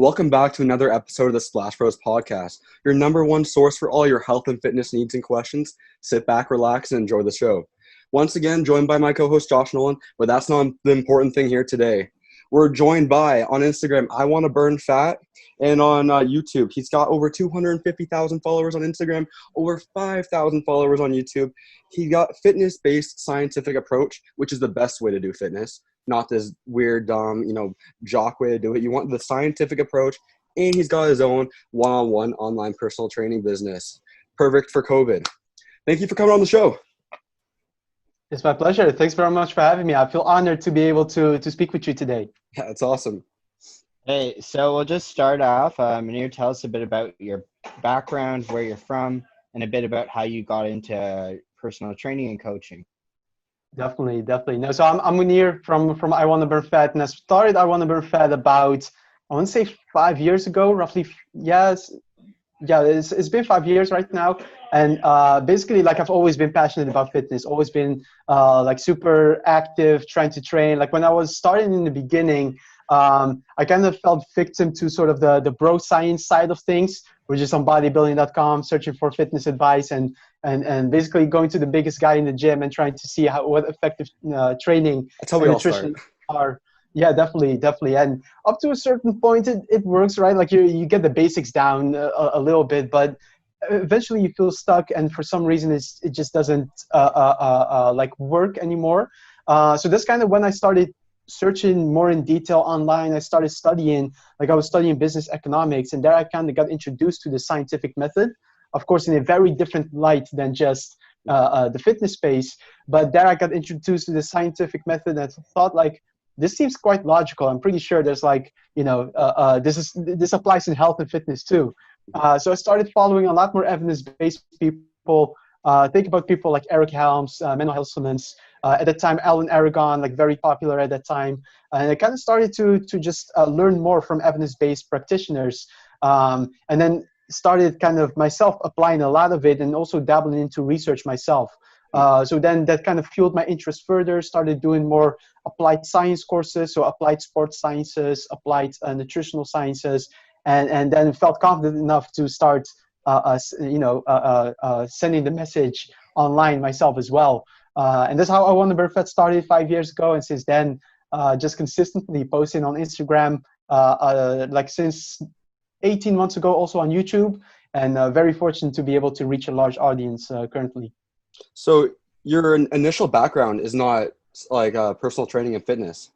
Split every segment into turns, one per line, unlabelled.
Welcome back to another episode of the Splash Bros podcast, your number one source for all your health and fitness needs and questions. Sit back, relax, and enjoy the show. Once again, joined by my co-host Josh Nolan, but that's not the important thing here today. We're joined by, on Instagram, iWannaBurnFat, and on YouTube. He's got over 250,000 followers on Instagram, over 5,000 followers on YouTube. He got fitness-based scientific approach, which is the best way to do fitness, not this weird, jock way to do it. You want the scientific approach, and he's got his own one-on-one online personal training business. Perfect for COVID. Thank you for coming on the show.
It's my pleasure. Thanks very much for having me. I feel honored to be able to speak with you today.
Yeah, it's awesome.
Hey, so we'll just start off. Mounir, tell us a bit about your background, where you're from, and a bit about how you got into personal training and coaching.
Definitely. No, so I'm Mounir from iWannaBurnFat, and I started iWannaBurnFat about, I want to say 5 years ago, roughly. Yes. Yeah, it's been 5 years right now. And basically, like, I've always been passionate about fitness, always been super active, trying to train. Like, when I was starting in the beginning, I kind of felt victim to sort of the bro science side of things. We're just on bodybuilding.com searching for fitness advice and basically going to the biggest guy in the gym and trying to see what effective training
That's how we all start.
are. Yeah, definitely. And up to a certain point, it works, right? Like, you get the basics down a little bit, but eventually you feel stuck, and for some reason it just doesn't work anymore. So that's kind of when I started searching more in detail online. I started studying, I was studying business economics, and there I kind of got introduced to the scientific method, of course, in a very different light than just the fitness space. But there I got introduced to the scientific method, and I thought, this seems quite logical. I'm pretty sure there's this applies in health and fitness too. So I started following a lot more evidence-based people. Think about people like Eric Helms, Menno Helsemans. At the time, Alan Aragon, very popular at that time. And I kind of started to just learn more from evidence-based practitioners. And then started kind of myself applying a lot of it and also dabbling into research myself. So then that kind of fueled my interest further, started doing more applied science courses, so applied sports sciences, applied nutritional sciences, and then felt confident enough to start, sending the message online myself as well. And that's how iWannaBurnFat started 5 years ago, and since then, just consistently posting on Instagram, since 18 months ago, also on YouTube, and very fortunate to be able to reach a large audience currently.
So your initial background is not personal training and fitness.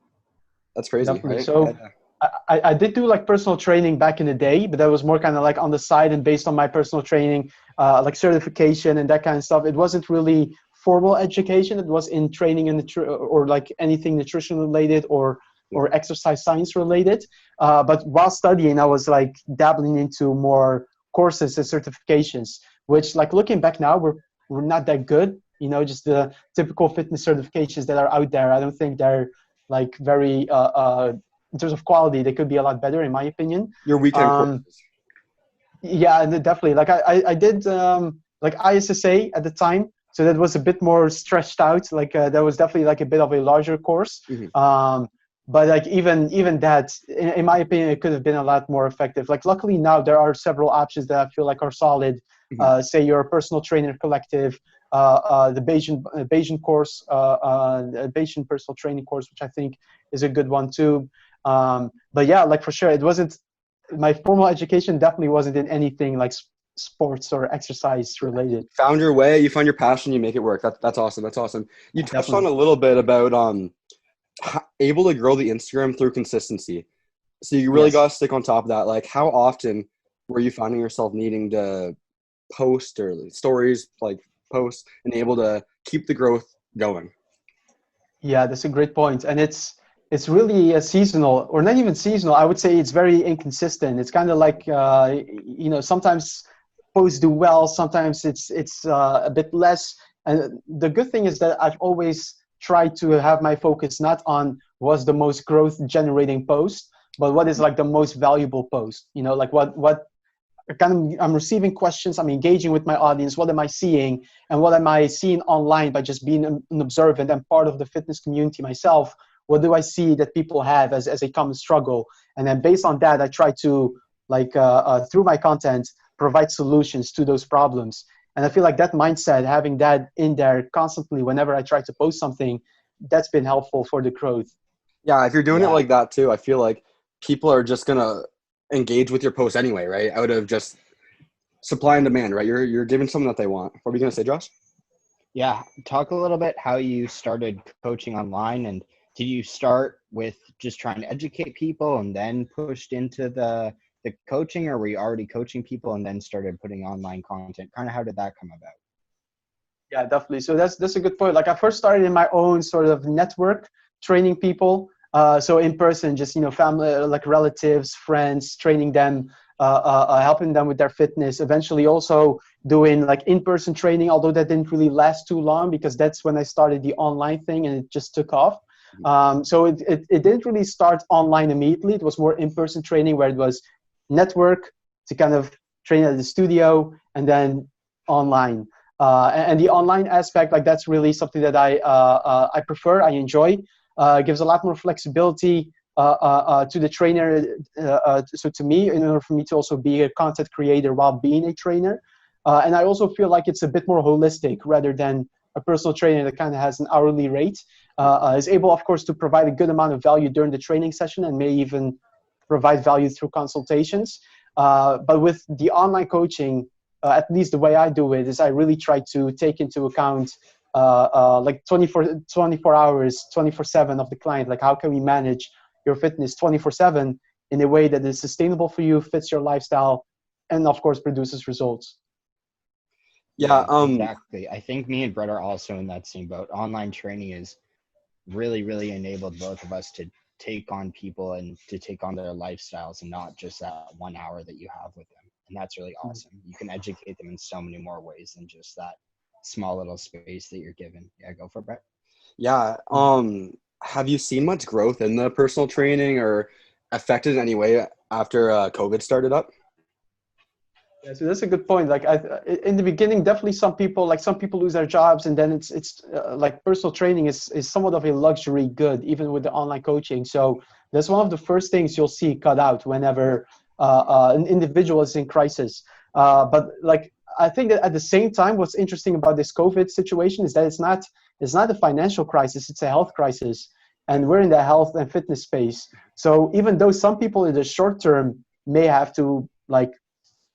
That's crazy.
Definitely.
Right?
So I did do personal training back in the day, but that was more kind of on the side and based on my personal training, certification and that kind of stuff. It wasn't really formal education. It was in training and anything nutrition related or exercise science related. But while studying, I was dabbling into more courses and certifications, which looking back now, we're not that good, just the typical fitness certifications that are out there. I don't think they're very, in terms of quality, they could be a lot better in my opinion.
Your weekend courses.
Yeah, definitely. I did ISSA at the time. So that was a bit more stretched out. That was definitely a bit of a larger course. Mm-hmm. But even that, in my opinion, it could have been a lot more effective. Luckily now there are several options that I feel are solid. Mm-hmm. Say you're a personal trainer collective, the Bayesian course, the Bayesian personal training course, which I think is a good one too. But yeah, for sure, it wasn't, my formal education definitely wasn't in anything sports or exercise related.
Found your way, you found your passion, you make it work. That's awesome. You touched on a little bit about able to grow the Instagram through consistency. So you really got to stick on top of that. How often were you finding yourself needing to post or stories, posts, and able to keep the growth going?
Yeah, that's a great point. And it's really seasonal, or not even seasonal. I would say it's very inconsistent. It's kind of sometimes posts do well, sometimes it's a bit less. And the good thing is that I've always tried to have my focus not on what's the most growth generating post, but what is the most valuable post. What I'm receiving questions, I'm engaging with my audience, what am I seeing, and what am I seeing online by just being an observant and part of the fitness community myself? what do I see that people have as a common struggle? And then based on that, I try to, like, through my content, provide solutions to those problems. And I feel like that mindset, having that in there constantly whenever I try to post something, that's been helpful for the growth.
Yeah, if you're doing it like that too, I feel like people are just gonna engage with your post anyway, right? Out of just supply and demand, right? You're giving something that they want. What were you gonna say, Josh?
Yeah, talk a little bit how you started coaching online, and did you start with just trying to educate people and then pushed into the coaching, or were you already coaching people and then started putting online content? Kind of how did that come about?
Yeah, definitely. So that's a good point. Like, I first started in my own sort of network, training people. So in person, just, family, like relatives, friends, training them, helping them with their fitness. Eventually also doing like in-person training, although that didn't really last too long because that's when I started the online thing and it just took off. So it didn't really start online immediately. It was more in-person training where it was network to kind of train at the studio and then online. And the online aspect, like, that's really something that I prefer, I enjoy. Gives a lot more flexibility to the trainer, so to me, in order for me to also be a content creator while being a trainer. And I also feel like it's a bit more holistic rather than a personal trainer that kind of has an hourly rate. Is able, of course, to provide a good amount of value during the training session and may even provide value through consultations. But with the online coaching, at least the way I do it is I really try to take into account like 24 hours, 24/7 of the client. Like, how can we manage your fitness 24/7 in a way that is sustainable for you, fits your lifestyle, and of course produces results.
Yeah,
exactly. I think me and Brett are also in that same boat. Online training is really, really enabled both of us to take on people and to take on their lifestyles and not just that 1 hour that you have with them. And that's really awesome. You can educate them in so many more ways than just that small little space that you're given. Yeah, go for it, Brett.
Yeah. Have you seen much growth in the personal training or affected in any way after COVID started up?
Yeah, so that's a good point. Like, in the beginning, definitely some people lose their jobs, and then it's like personal training is somewhat of a luxury good, even with the online coaching. So that's one of the first things you'll see cut out whenever an individual is in crisis. But like, I think that at the same time, what's interesting about this COVID situation is that it's not a financial crisis; it's a health crisis, and we're in the health and fitness space. So even though some people in the short term may have to like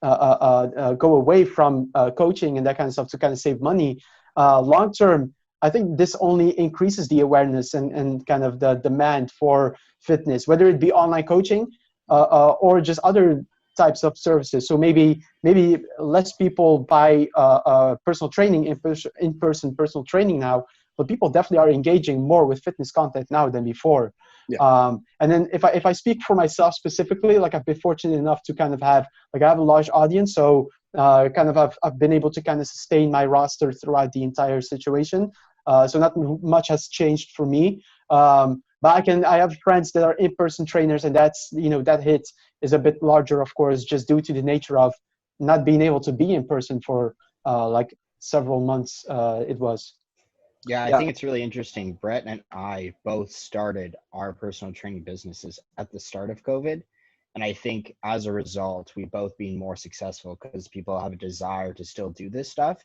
go away from coaching and that kind of stuff to kind of save money, long term, I think this only increases the awareness and kind of the demand for fitness, whether it be online coaching or just other types of services. So maybe less people buy personal training, in-person personal training now, but people definitely are engaging more with fitness content now than before. Yeah. And then if I speak for myself specifically, like, I've been fortunate enough to kind of have, like, I have a large audience, so kind of I've been able to kind of sustain my roster throughout the entire situation. So not much has changed for me. But I have friends that are in-person trainers, and that's, that hit is a bit larger, of course, just due to the nature of not being able to be in person for like several months. It was.
Yeah, I think it's really interesting. Brett and I both started our personal training businesses at the start of COVID. And I think as a result, we've both been more successful because people have a desire to still do this stuff.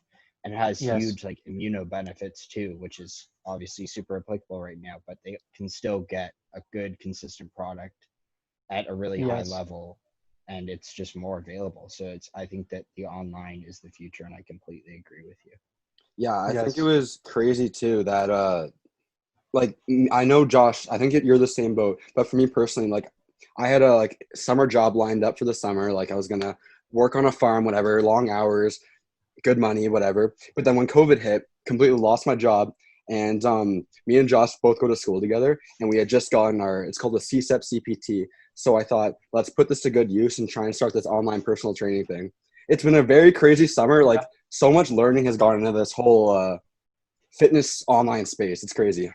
And it has huge like immuno benefits too, which is obviously super applicable right now, but they can still get a good, consistent product at a really high level, and it's just more available. So I think that the online is the future, and I completely agree with you.
Yeah, I think it was crazy too that like, I know, Josh, I think you're the same boat, but for me personally, like, I had a like summer job lined up for the summer. Like, I was gonna work on a farm, whatever, long hours, good money, whatever. But then when COVID hit, completely lost my job. And me and Josh both go to school together, and we had just gotten it's called the CSEP-CPT. So I thought, let's put this to good use and try and start this online personal training thing. It's been a very crazy summer. Like, so much learning has gone into this whole fitness online space. It's crazy.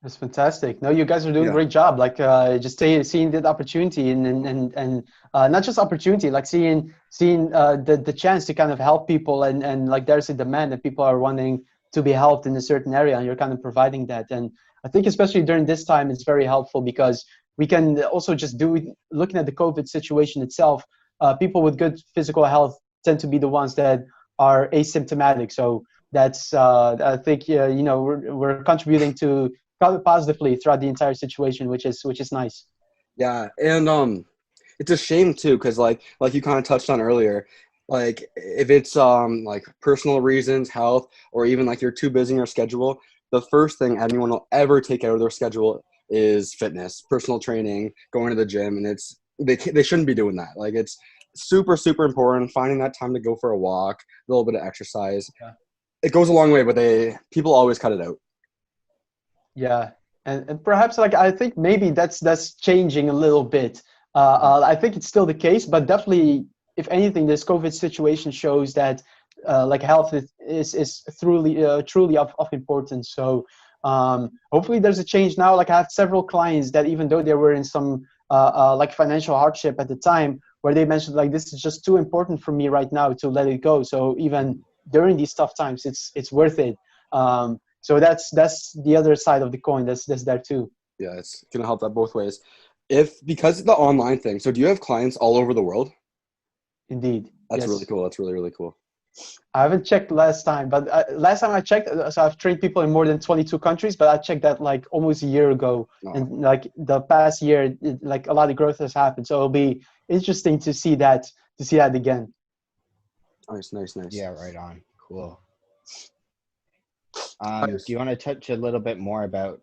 That's fantastic. No, you guys are doing a great job. Like, just seeing that opportunity and not just opportunity, like seeing the chance to kind of help people and like there's a demand that people are wanting to be helped in a certain area, and you're kind of providing that. And I think especially during this time, it's very helpful because we can also just looking at the COVID situation itself, people with good physical health tend to be the ones that are asymptomatic. So that's, I think, we're contributing to positively throughout the entire situation, which is nice.
Yeah, and it's a shame too, because like you kind of touched on earlier, like if it's like personal reasons, health, or even like you're too busy in your schedule, the first thing anyone will ever take out of their schedule is fitness, personal training, going to the gym, and they shouldn't be doing that. Like it's super, super important, finding that time to go for a walk, a little bit of exercise.
Yeah.
It goes a long way, but people always cut it out.
Yeah, and perhaps like I think maybe that's changing a little bit. I think it's still the case, but definitely, if anything, this COVID situation shows that like health is truly of importance. So hopefully there's a change now. Like I have several clients that even though they were in some like financial hardship at the time, where they mentioned like this is just too important for me right now to let it go. So even during these tough times, it's worth it. So that's the other side of the coin. That's there too.
Yeah, it's gonna help that both ways. Because of the online thing, so do you have clients all over the world?
Indeed.
That's
yes.
really cool. That's really, really cool.
I haven't checked last time, but last time I checked, so I've trained people in more than 22 countries, but I checked that like almost a year ago.
Oh.
And like the past year, like a lot of growth has happened. So it'll be interesting to see that again.
Nice.
Yeah, right on. Cool. Do you want to touch a little bit more about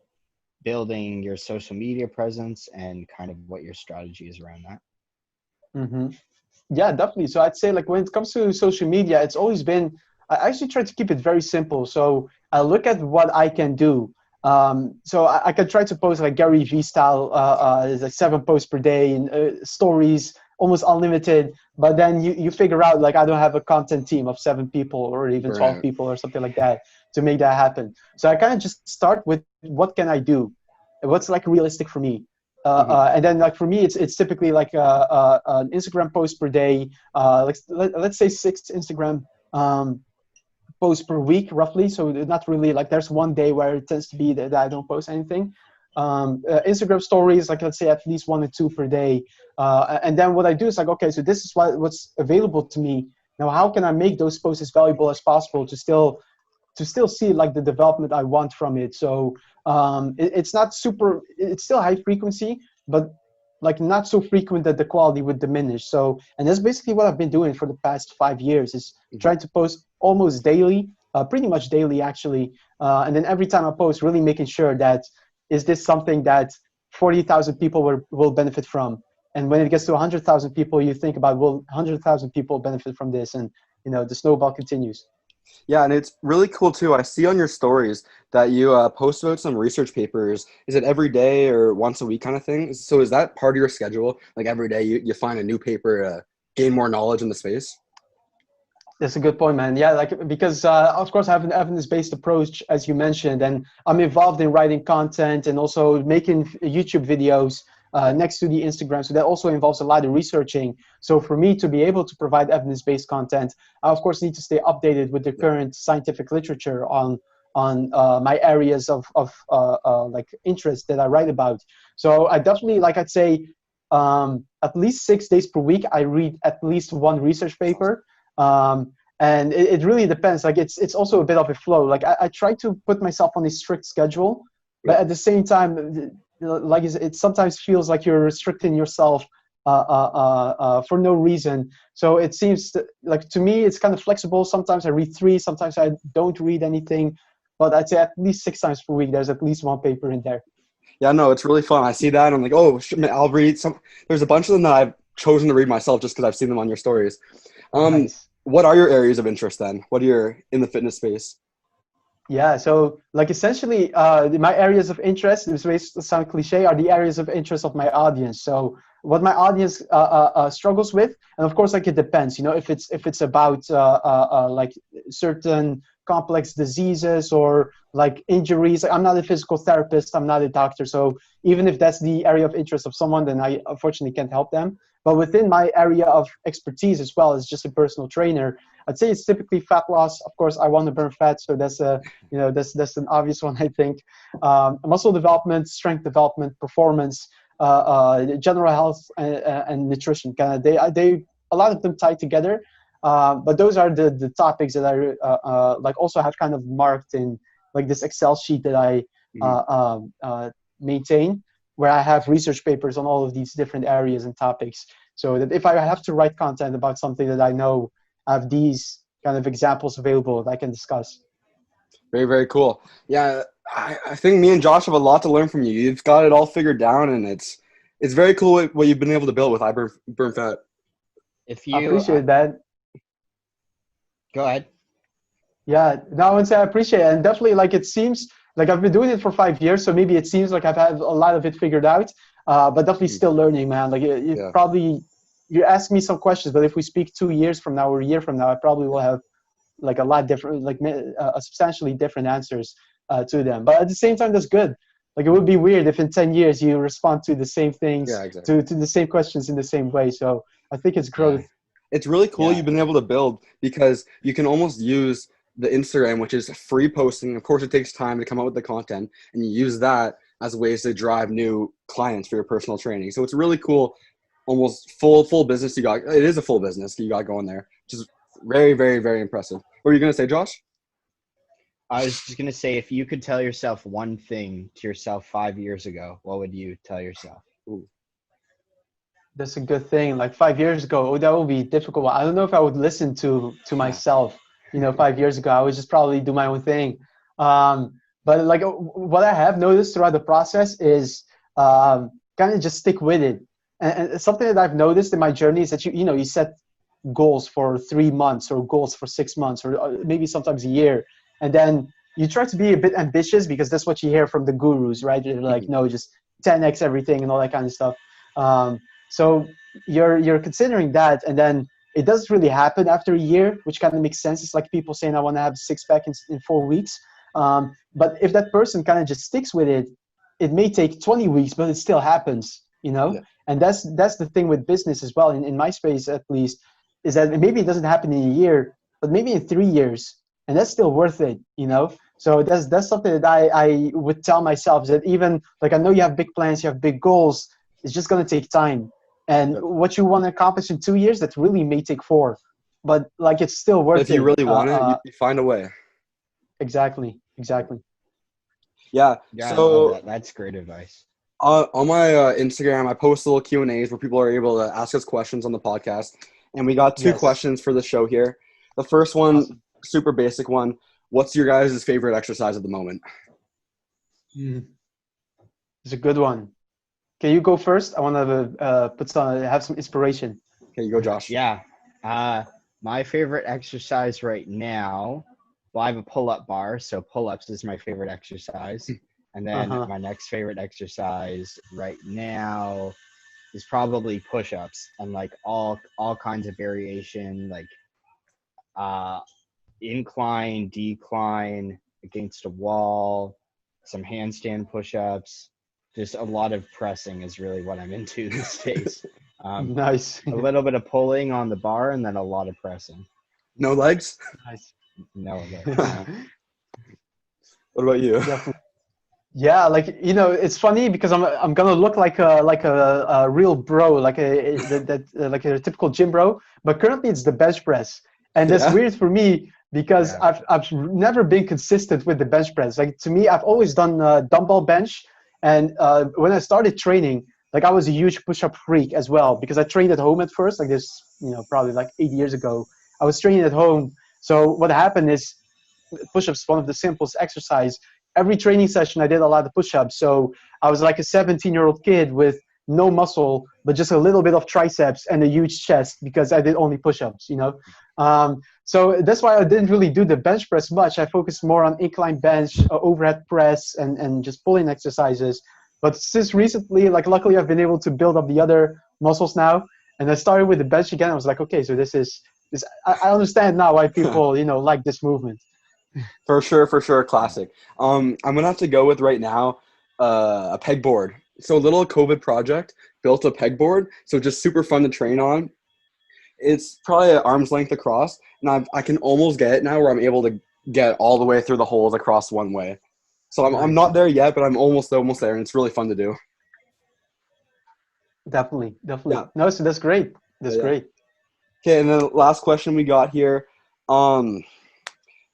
building your social media presence and kind of what your strategy is around that?
Mm-hmm. Yeah, definitely. So I'd say like when it comes to social media, it's always been, I actually try to keep it very simple. So I look at what I can do. So I can try to post like Gary Vee style, like 7 posts per day and stories, almost unlimited. But then you figure out like I don't have a content team of 7 people or even 12 people or something like that to make that happen. So I kind of just start with what can I do? What's like realistic for me? And then like for me, it's typically like an Instagram post per day. Let's say 6 Instagram posts per week, roughly. So not really like there's one day where it tends to be that I don't post anything. Instagram stories, like let's say at least 1 or 2 per day. And then what I do is like, okay, so this is what's available to me. Now, how can I make those posts as valuable as possible to still see like the development I want from it? So it's not it's still high frequency, but like not so frequent that the quality would diminish. So, and that's basically what I've been doing for the past 5 years is trying to post almost daily, pretty much daily actually. And then every time I post, really making sure that, is this something that 40,000 people will benefit from? And when it gets to 100,000 people, you think about, will 100,000 people benefit from this? And, the snowball continues.
Yeah, and it's really cool too. I see on your stories that you post about some research papers. Is it every day or once a week kind of thing? So is that part of your schedule? Like every day you find a new paper to gain more knowledge in the space?
That's a good point, man. Yeah, like because of course I have an evidence-based approach, as you mentioned, and I'm involved in writing content and also making YouTube videos next to the Instagram. So that also involves a lot of researching. So for me to be able to provide evidence-based content, I of course need to stay updated with the current scientific literature on my areas of like interest that I write about. So I definitely, like I'd say, at least 6 days per week, I read at least 1 research paper. And it really depends. Like it's also a bit of a flow. Like I try to put myself on a strict schedule, but at the same time, like it sometimes feels like you're restricting yourself for no reason. So it seems like to me it's kind of flexible. Sometimes I read 3, sometimes I don't read anything, but I'd say at least 6 times per week there's at least 1 paper in there.
Yeah, no, it's really fun. I see that and I'm like, oh, I'll read some. There's a bunch of them that I've chosen to read myself just because I've seen them on your stories.
Nice.
What are your areas of interest then? What are your in the fitness space?
Yeah, so like essentially my areas of interest, this may sound cliche, are the areas of interest of my audience. So what my audience struggles with, and of course like it depends, if it's about like certain complex diseases or like injuries. I'm not a physical therapist, I'm not a doctor, so even if that's the area of interest of someone, then I unfortunately can't help them. But within my area of expertise as well as just a personal trainer, I'd say it's typically fat loss. Of course, I want to burn fat, so that's that's an obvious one, I think. Muscle development, strength development, performance, general health, and nutrition. Kind of they a lot of them tie together. But those are the topics that I like also have kind of marked in like this Excel sheet that I maintain, where I have research papers on all of these different areas and topics, so that if I have to write content about something that I know, I have these kind of examples available that I can discuss.
Very, very cool. Yeah, I think me and Josh have a lot to learn from you. You've got it all figured down, and it's very cool what you've been able to build with iBurnFat.
I appreciate that.
Go ahead.
Yeah, no, I would say I appreciate it. And definitely, like, it seems like I've been doing it for 5 years, so maybe it seems like I've had a lot of it figured out, but definitely still learning, man. Like, you're asking me some questions, but if we speak 2 years from now or a year from now, I probably will have like a lot different, like substantially different answers to them. But at the same time, that's good. Like, it would be weird if in 10 years you respond to the same things, to the same questions in the same way. So I think it's growth.
Yeah. It's really cool you've been able to build, because you can almost use the Instagram, which is free posting. Of course, it takes time to come up with the content, and you use that as ways to drive new clients for your personal training. So it's really cool, almost full business you got. It is a full business you got going there, which is very, very, very impressive. What were you going to say, Josh?
I was just going to say, if you could tell yourself one thing to yourself 5 years ago, what would you tell yourself?
Ooh.
That's a good thing. Like 5 years ago, that would be difficult. I don't know if I would listen to myself. 5 years ago, I would just probably do my own thing. But like what I have noticed throughout the process is kind of just stick with it. And something that I've noticed in my journey is that you set goals for 3 months or goals for 6 months or maybe sometimes a year, and then you try to be a bit ambitious because that's what you hear from the gurus, right? They're like, no, just 10x everything and all that kind of stuff. So you're considering that, and then it doesn't really happen after a year, which kind of makes sense. It's like people saying, I want to have a six-pack in 4 weeks. But if that person kind of just sticks with it, it may take 20 weeks, but it still happens, Yeah. And that's the thing with business as well, in my space at least, is that maybe it doesn't happen in a year, but maybe in 3 years, and that's still worth it, So that's something that I would tell myself, is that even, like, I know you have big plans, you have big goals, it's just going to take time. And what you want to accomplish in 2 years, that really may take 4. But, like, it's still worth it.
If you really want it, you find a way.
Exactly.
Yeah,
so that's great advice.
On my Instagram, I post little Q&As where people are able to ask us questions on the podcast. And we got 2 questions for the show here. The first one, super basic one. What's your guys' favorite exercise at the moment?
It's a good one. Can you go first? I want to have some inspiration.
Okay, you go, Josh.
Yeah. My favorite exercise right now, well, I have a pull-up bar, so pull-ups is my favorite exercise. And then my next favorite exercise right now is probably push-ups, and like all kinds of variation, like incline, decline, against a wall, some handstand push-ups. Just a lot of pressing is really what I'm into these days.
Nice.
A little bit of pulling on the bar, and then a lot of pressing.
No legs?
Nice.
No legs.
What about you?
Definitely. Yeah, like, it's funny because I'm gonna look like a real bro, like a typical gym bro. But currently it's the bench press, and that's weird for me because I've never been consistent with the bench press. Like, to me, I've always done dumbbell bench. And when I started training, like, I was a huge push-up freak as well, because I trained at home at first, like this, probably like 8 years ago. I was training at home. So what happened is, push-ups, one of the simplest exercise. Every training session, I did a lot of push-ups. So I was like a 17-year-old kid with no muscle, but just a little bit of triceps and a huge chest, because I did only push-ups, So that's why I didn't really do the bench press much. I focused more on incline bench, overhead press, and just pulling exercises. But since recently, like, luckily I've been able to build up the other muscles now. And I started with the bench again. I was like, okay, so this. I understand now why people, like this movement.
For sure, classic. I'm gonna have to go with right now a pegboard. So a little COVID project, built a pegboard, so just super fun to train on. It's probably an arm's length across, and I can almost get it now where I'm able to get all the way through the holes across one way. So I'm not there yet, but I'm almost there, and it's really fun to do.
Definitely.
Yeah.
No, so that's great. That's great.
Okay, and then the last question we got here, how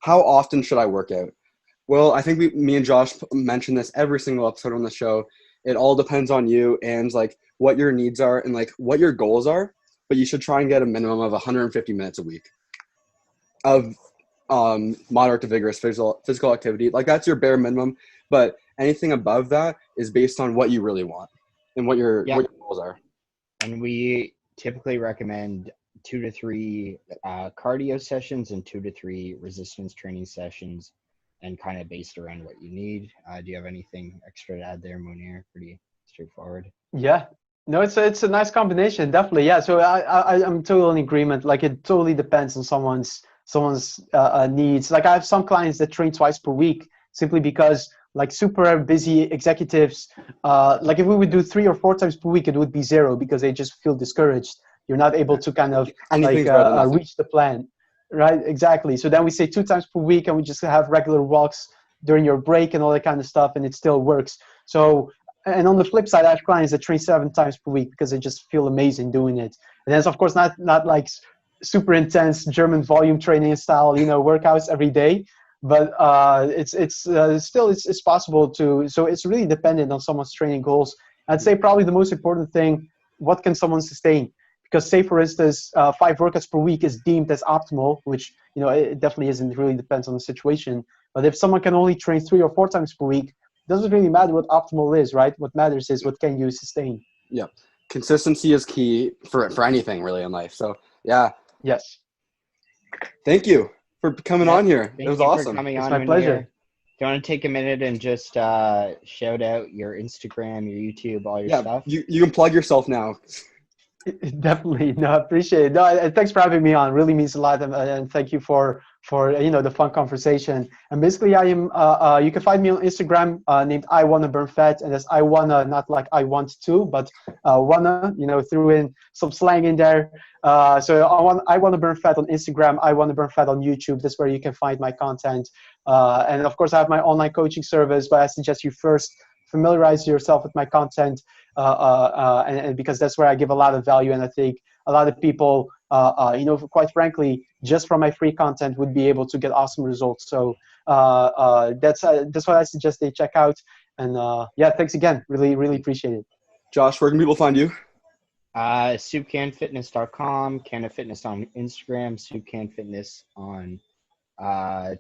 often should I work out? Well, I think me and Josh mentioned this every single episode on the show. It all depends on you and like what your needs are and like what your goals are. But you should try and get a minimum of 150 minutes a week of moderate to vigorous physical activity. Like that's your bare minimum. But anything above that is based on what you really want and what your goals are.
And we typically recommend 2 to 3 cardio sessions and 2 to 3 resistance training sessions, and kind of based around what you need. Do you have anything extra to add there, Mounir? Pretty straightforward.
Yeah. No, it's a nice combination, definitely. Yeah. So I'm totally in agreement. Like it totally depends on someone's needs. Like I have some clients that train twice per week simply because like super busy executives, like if we would do 3 or 4 times per week, it would be 0 because they just feel discouraged. You're not able to kind of reach the plan. Right, exactly. So then we say 2 times per week, and we just have regular walks during your break and all that kind of stuff, and it still works. So, and on the flip side, I have clients that train 7 times per week because they just feel amazing doing it. And that's of course not like super intense German volume training style, workouts every day, but it's still possible to. So it's really dependent on someone's training goals. I'd say probably the most important thing: what can someone sustain? Because say, for instance, 5 workouts per week is deemed as optimal, which, it definitely isn't. It really depends on the situation. But if someone can only train 3 or 4 times per week, it doesn't really matter what optimal is, right? What matters is what can you sustain.
Yeah. Consistency is key for anything really in life. So, yeah.
Yes.
Thank you for coming on here. It was awesome.
It's my pleasure.
Do you want to take a minute and just shout out your Instagram, your YouTube, all your stuff?
You can plug yourself now.
Definitely. No, I appreciate it. No, thanks for having me on. It really means a lot, and thank you for the fun conversation. And basically, I am. You can find me on Instagram named iWannaBurnFat, and that's I wanna, not like I want to, but wanna. Threw in some slang in there. So I wanna burn fat on Instagram. I wanna burn fat on YouTube. That's where you can find my content. And of course, I have my online coaching service, but I suggest you first familiarize yourself with my content, and because that's where I give a lot of value, and I think a lot of people, quite frankly, just from my free content would be able to get awesome results. So that's what I suggest they check out. And thanks again. Really, really appreciate it.
Josh, where can people find you?
soupcanfitness.com, Canada Fitness on Instagram, soupcanfitness on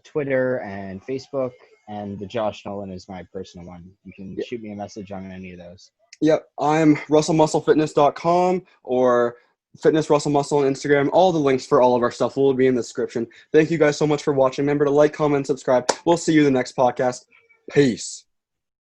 Twitter and Facebook. And the Josh Nolan is my personal one. You can shoot me a message on any of those.
Yep. I'm russellmusclefitness.com or Fitness Russell Muscle on Instagram. All the links for all of our stuff will be in the description. Thank you guys so much for watching. Remember to like, comment, subscribe. We'll see you in the next podcast. Peace.